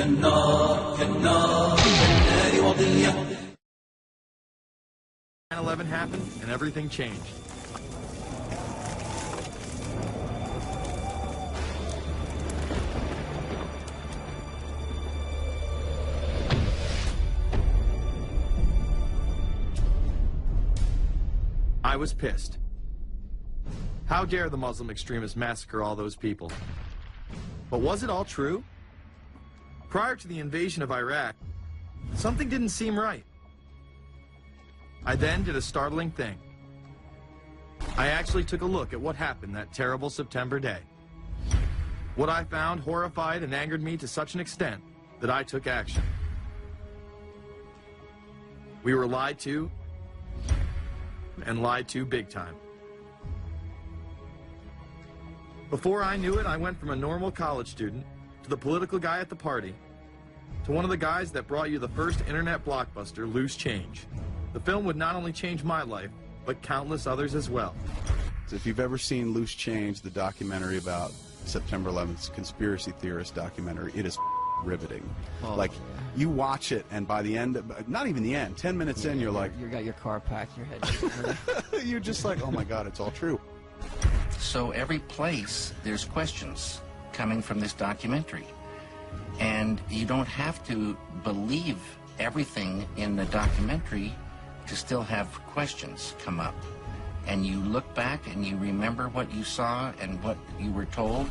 كالنار كالنار كالنار وضية. 9/11 happened and everything changed. I was pissed. How dare the Muslim extremists massacre all those people? But was it all true? Prior to the invasion of Iraq, something didn't seem right. I then did a startling thing. I actually took a look at what happened that terrible September day. What I found horrified and angered me to such an extent that I took action. We were lied to, and lied to big time. Before I knew it, I went from a normal college student to the political guy at the party to one of the guys that brought you the first internet blockbuster, Loose Change. The film would not only change my life, but countless others as well. If you've ever seen Loose Change, the documentary about September 11th, conspiracy theorist documentary, it is riveting. Oh. Like, you watch it, and by the end, not even the end, 10 minutes in, you're like... You got your car packed, your head... You're just like, oh my God, it's all true. So every place, there's questions coming from this documentary. And you don't have to believe everything in the documentary to still have questions come up. And you look back and you remember what you saw and what you were told,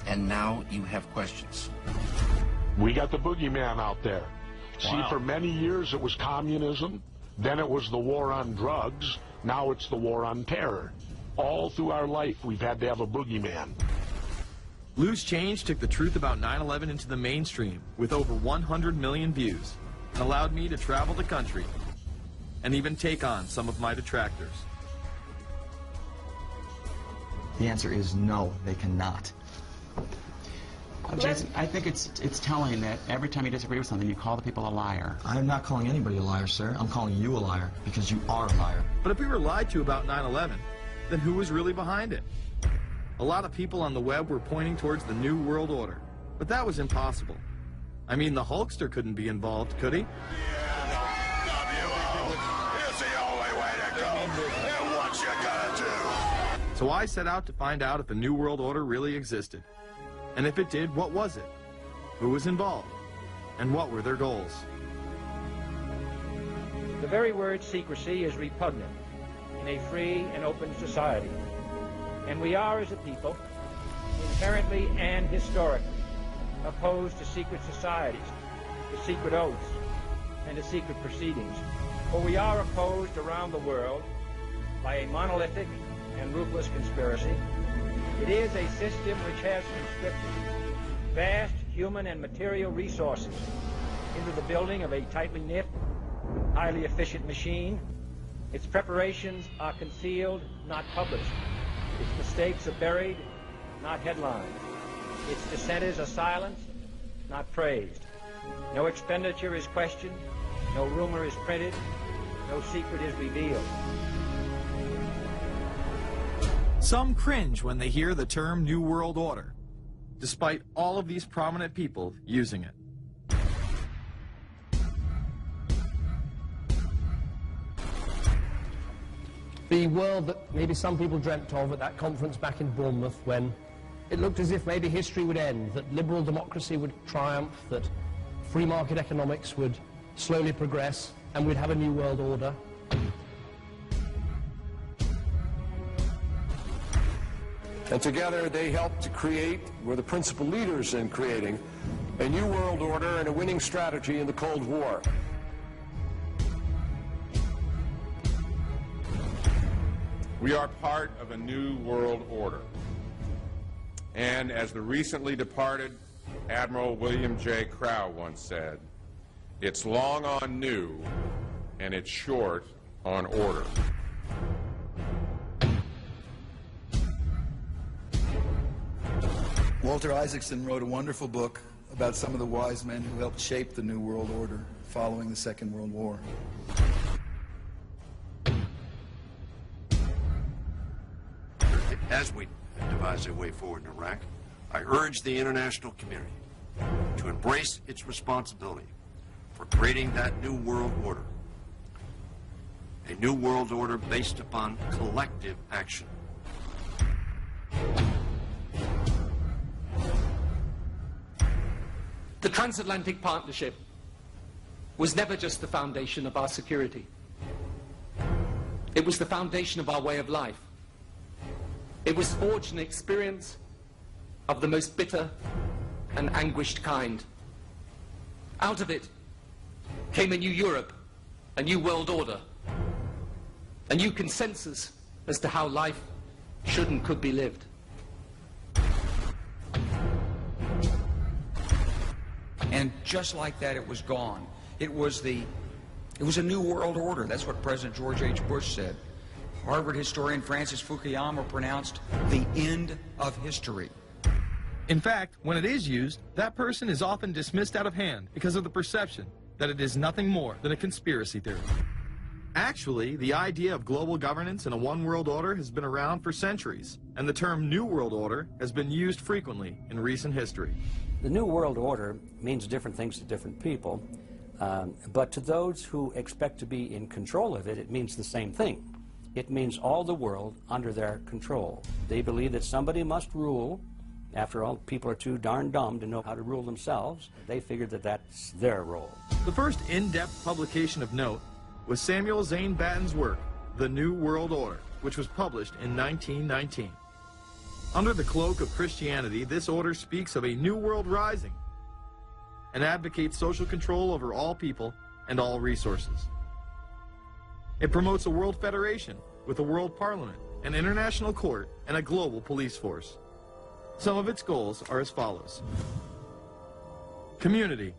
and now you have questions. We got the boogeyman out there. Wow. See, for many years it was communism, then it was the war on drugs, now it's the war on terror. All through our life we've had to have a boogeyman. Loose Change took the truth about 9/11 into the mainstream with over 100 million views and allowed me to travel the country and even take on some of my detractors. The answer is no, they cannot. Jason, I think it's telling that every time you disagree with something, you call the people a liar. I'm not calling anybody a liar, sir. I'm calling you a liar because you are a liar. But if we were lied to about 9/11, then who was really behind it? A lot of people on the web were pointing towards the New World Order, but that was impossible. I mean, the Hulkster couldn't be involved, could he? So I set out to find out if the New World Order really existed. And if it did, what was it? Who was involved? And what were their goals? The very word secrecy is repugnant in a free and open society. And we are, as a people, inherently and historically opposed to secret societies, to secret oaths, and to secret proceedings. For we are opposed around the world by a monolithic and ruthless conspiracy. It is a system which has conscripted vast human and material resources into the building of a tightly knit, highly efficient machine. Its preparations are concealed, not published. Its mistakes are buried, not headlined. Its dissenters are silenced, not praised. No expenditure is questioned, no rumor is printed, no secret is revealed. Some cringe when they hear the term New World Order, despite all of these prominent people using it. The world that maybe some people dreamt of at that conference back in Bournemouth, when it looked as if maybe history would end, that liberal democracy would triumph, that free market economics would slowly progress, and we'd have a new world order. And together they helped to create, were the principal leaders in creating, a new world order and a winning strategy in the Cold War. We are part of a new world order. And as the recently departed Admiral William J. Crowe once said, it's long on new and it's short on order. Walter Isaacson wrote a wonderful book about some of the wise men who helped shape the New World Order following the Second World War. As we devise a way forward in Iraq, I urge the international community to embrace its responsibility for creating that new world order. A new world order based upon collective action. The transatlantic partnership was never just the foundation of our security. It was the foundation of our way of life. It was forged in experience of the most bitter and anguished kind. Out of it came a new Europe, a new world order, a new consensus as to how life should and could be lived. And just like that, it was gone. It was a new world order. That's what President George H. Bush said. Harvard historian Francis Fukuyama pronounced the end of history. In fact, when it is used, that person is often dismissed out of hand because of the perception that it is nothing more than a conspiracy theory. Actually, the idea of global governance and a one world order has been around for centuries, and the term New World Order has been used frequently in recent history. The New World Order means different things to different people, but to those who expect to be in control of it, it means the same thing. It means all the world under their control. They believe that somebody must rule. After all, people are too darn dumb to know how to rule themselves. They figured that that's their role. The first in-depth publication of note was Samuel Zane Batten's work, The New World Order, which was published in 1919. Under the cloak of Christianity, this order speaks of a new world rising and advocates social control over all people and all resources. It promotes a world federation with a world parliament, an international court, and a global police force. Some of its goals are as follows. Community.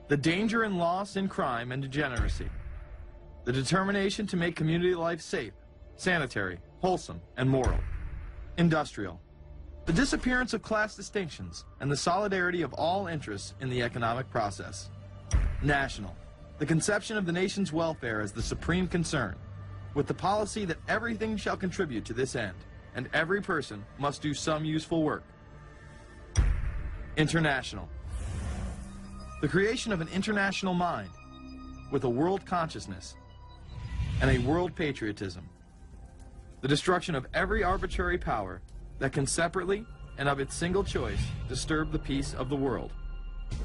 The danger and loss in crime and degeneracy. The determination to make community life safe, sanitary, wholesome, and moral. Industrial. The disappearance of class distinctions and the solidarity of all interests in the economic process. National. The conception of the nation's welfare as the supreme concern, with the policy that everything shall contribute to this end, and every person must do some useful work. International. The creation of an international mind, with a world consciousness and a world patriotism. The destruction of every arbitrary power that can separately and of its single choice disturb the peace of the world.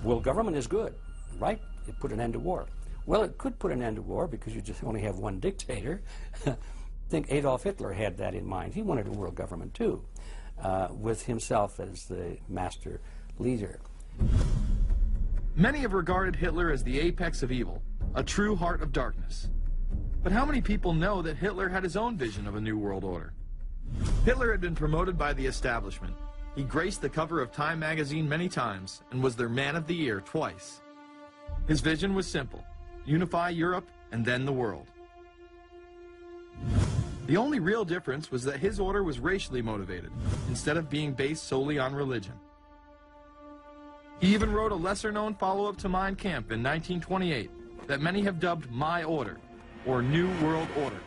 Well, government is good, right? It put an end to war. Well, it could put an end to war because you just only have one dictator. I think Adolf Hitler had that in mind. He wanted a world government too, with himself as the master leader. Many have regarded Hitler as the apex of evil, a true heart of darkness. But how many people know that Hitler had his own vision of a new world order? Hitler had been promoted by the establishment. He graced the cover of Time magazine many times and was their Man of the Year twice. His vision was simple: unify Europe and then the world. The only real difference was that his order was racially motivated, instead of being based solely on religion. He even wrote a lesser-known follow-up to Mein Kampf in 1928 that many have dubbed My Order, or New World Order.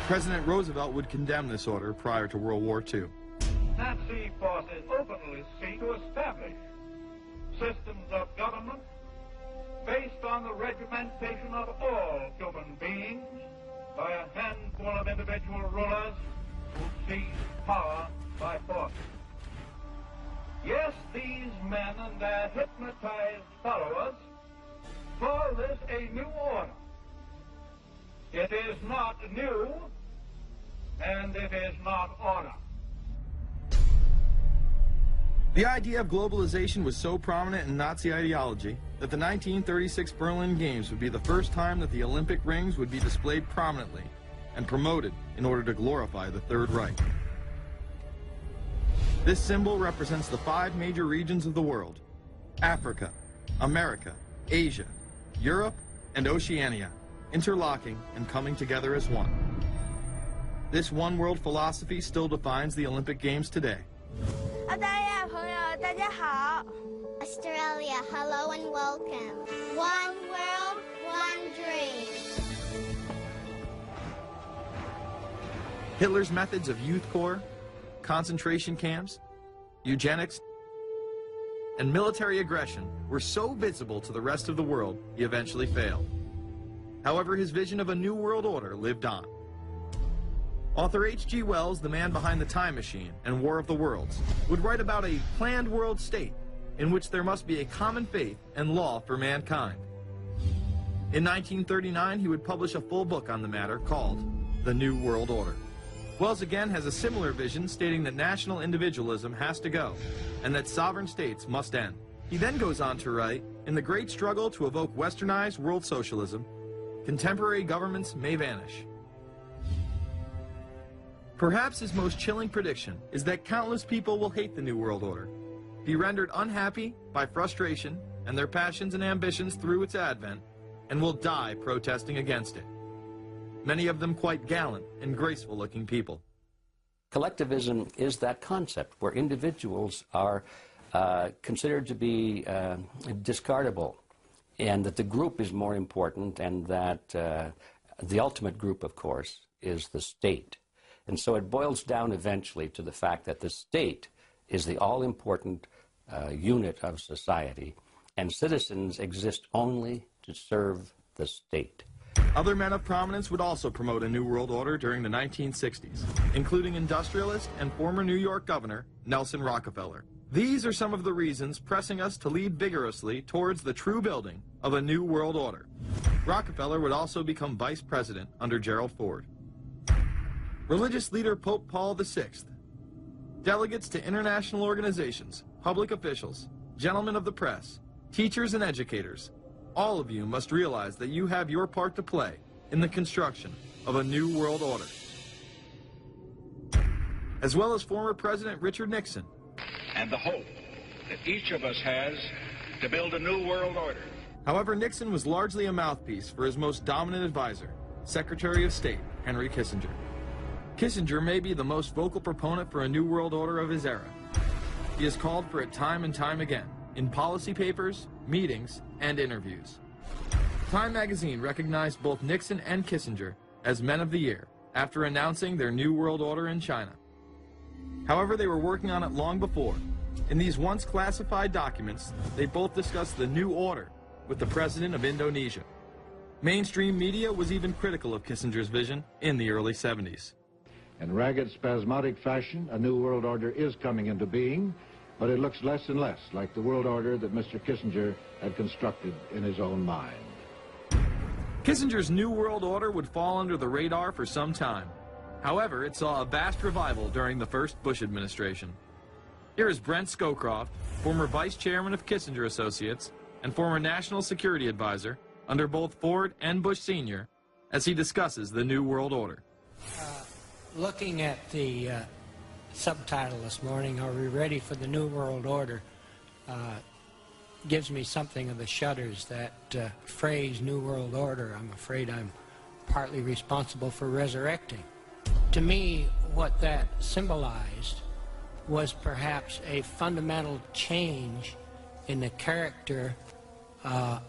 President Roosevelt would condemn this order prior to World War II. Nazi forces openly seek to establish systems of government based on the regimentation of all human beings by a handful of individual rulers who seize power by force. Yes, these men and their hypnotized followers call this a new order. It is not new, and it is not order. The idea of globalization was so prominent in Nazi ideology that the 1936 Berlin Games would be the first time that the Olympic rings would be displayed prominently and promoted in order to glorify the Third Reich. This symbol represents the 5 major regions of the world: Africa, America, Asia, Europe, and Oceania, interlocking and coming together as one. This one world philosophy still defines the Olympic Games today. Australia, hello and welcome. One world, one dream. Hitler's methods of youth corps, concentration camps, eugenics, and military aggression were so visible to the rest of the world, he eventually failed. However, his vision of a new world order lived on. Author H.G. Wells, the man behind The Time Machine and War of the Worlds, would write about a planned world state in which there must be a common faith and law for mankind. In 1939, he would publish a full book on the matter called The New World Order. Wells again has a similar vision, stating that national individualism has to go and that sovereign states must end. He then goes on to write, in the great struggle to evoke westernized world socialism, contemporary governments may vanish. Perhaps his most chilling prediction is that countless people will hate the New World Order, be rendered unhappy by frustration and their passions and ambitions through its advent, and will die protesting against it. Many of them quite gallant and graceful-looking people. Collectivism is that concept where individuals are considered to be discardable, and that the group is more important, and that the ultimate group, of course, is the state. And so it boils down eventually to the fact that the state is the all-important unit of society, and citizens exist only to serve the state. Other men of prominence would also promote a New World Order during the 1960s, including industrialist and former New York Governor Nelson Rockefeller. These are some of the reasons pressing us to lead vigorously towards the true building of a New World Order. Rockefeller would also become vice president under Gerald Ford. Religious leader Pope Paul VI, delegates to international organizations, public officials, gentlemen of the press, teachers and educators, all of you must realize that you have your part to play in the construction of a New World Order. As well as former President Richard Nixon. And the hope that each of us has to build a new world order. However, Nixon was largely a mouthpiece for his most dominant advisor, Secretary of State Henry Kissinger. Kissinger may be the most vocal proponent for a New World Order of his era. He has called for it time and time again, in policy papers, meetings, and interviews. Time magazine recognized both Nixon and Kissinger as Men of the Year after announcing their New World Order in China. However, they were working on it long before. In these once classified documents, they both discussed the New Order with the President of Indonesia. Mainstream media was even critical of Kissinger's vision in the early 70s. In ragged, spasmodic fashion, a new world order is coming into being, but it looks less and less like the world order that Mr. Kissinger had constructed in his own mind. Kissinger's New World Order would fall under the radar for some time. However, it saw a vast revival during the first Bush administration. Here is Brent Scowcroft, former vice chairman of Kissinger Associates and former national security advisor under both Ford and Bush Sr., as he discusses the New World Order. Looking at the subtitle this morning, Are We Ready for the New World Order, gives me something of the shudders. That phrase, New World Order, I'm afraid I'm partly responsible for resurrecting. To me, what that symbolized was perhaps a fundamental change in the character of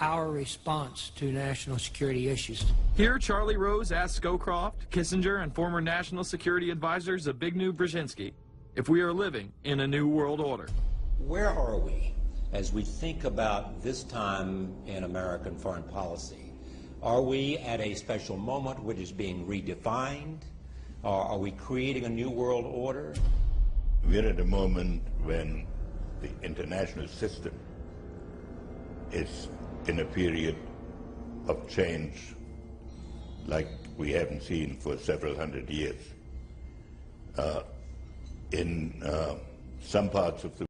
our response to national security issues. Here, Charlie Rose asked Scowcroft, Kissinger, and former national security advisor Zbigniew Brzezinski if we are living in a new world order. Where are we as we think about this time in American foreign policy? Are we at a special moment which is being redefined? Or are we creating a new world order? We're at a moment when the international system is in a period of change like we haven't seen for several hundred years. In some parts of the